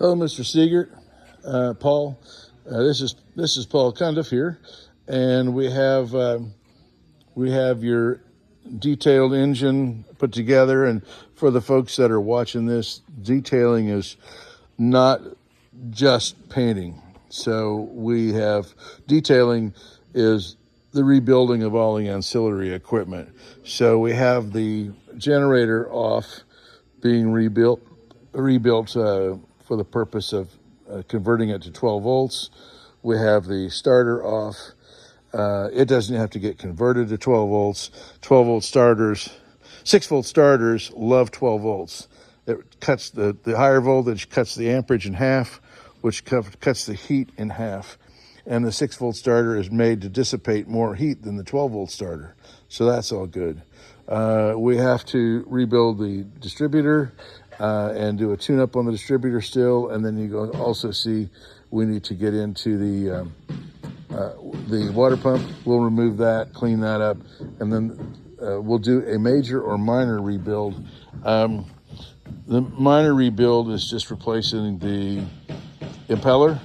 Hello, Mr. Siegert, Paul. This is Paul Cundiff here, and we have your detailed engine put together. And for the folks that are watching this, detailing is not just painting. So we have detailing is the rebuilding of all the ancillary equipment. So we have the generator off, being rebuilt for the purpose of converting it to 12 volts. We have the starter off. It doesn't have to get converted to 12 volts. 12 volt starters, 6 volt starters love 12 volts. It cuts the higher voltage, cuts the amperage in half, which cuts the heat in half. And the 6 volt starter is made to dissipate more heat than the 12 volt starter. So that's all good. We have to rebuild the distributor and do a tune-up on the distributor still. And then you also see we need to get into the water pump. We'll remove that, clean that up, and then we'll do a major or minor rebuild. The minor rebuild is just replacing the impeller,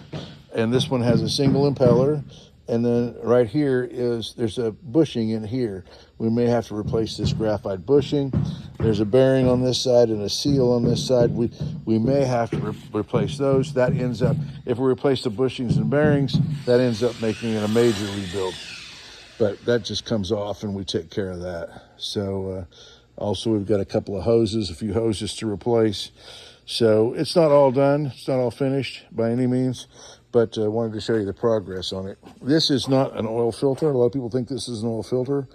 and this one has a single impeller. And then right here there's a bushing in here. We may have to replace this graphite bushing. There's a bearing on this side and a seal on this side. We may have to replace those. That ends up, if we replace the bushings and bearings, that ends up making it a major rebuild. But that just comes off and we take care of that. So also we've got a couple of hoses, a few hoses to replace. So it's not all done. It's not all finished by any means, but I wanted to show you the progress on it. This is not an oil filter. A lot of people think this is an oil filter.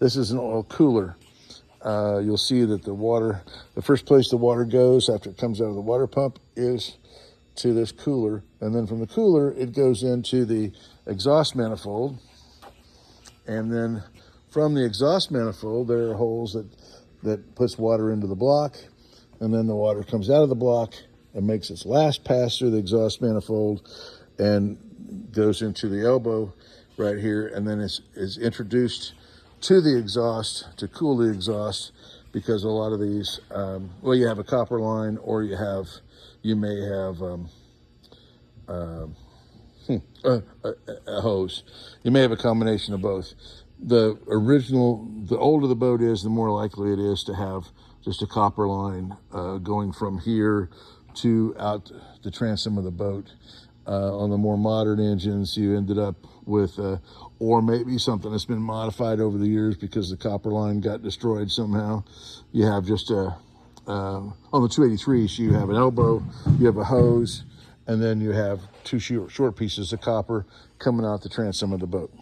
This is an oil cooler. You'll see that the first place the water goes after it comes out of the water pump is to this cooler. And then from the cooler, it goes into the exhaust manifold. And then from the exhaust manifold, there are holes that puts water into the block. And then the water comes out of the block and makes its last pass through the exhaust manifold and goes into the elbow right here, and then is introduced to the exhaust to cool the exhaust, because a lot of these, you have a copper line, or you may have a hose. You may have a combination of both. The older the boat is, the more likely it is to have just a copper line going from here to out the transom of the boat. On the more modern engines, you ended up with, or maybe something that's been modified over the years because the copper line got destroyed somehow. You have just on the 283s, you have an elbow, you have a hose, and then you have two short pieces of copper coming out the transom of the boat.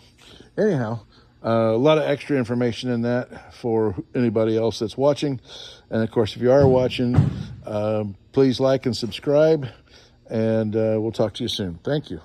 Anyhow, a lot of extra information in that for anybody else that's watching. And of course, if you are watching, please like and subscribe, and we'll talk to you soon. Thank you.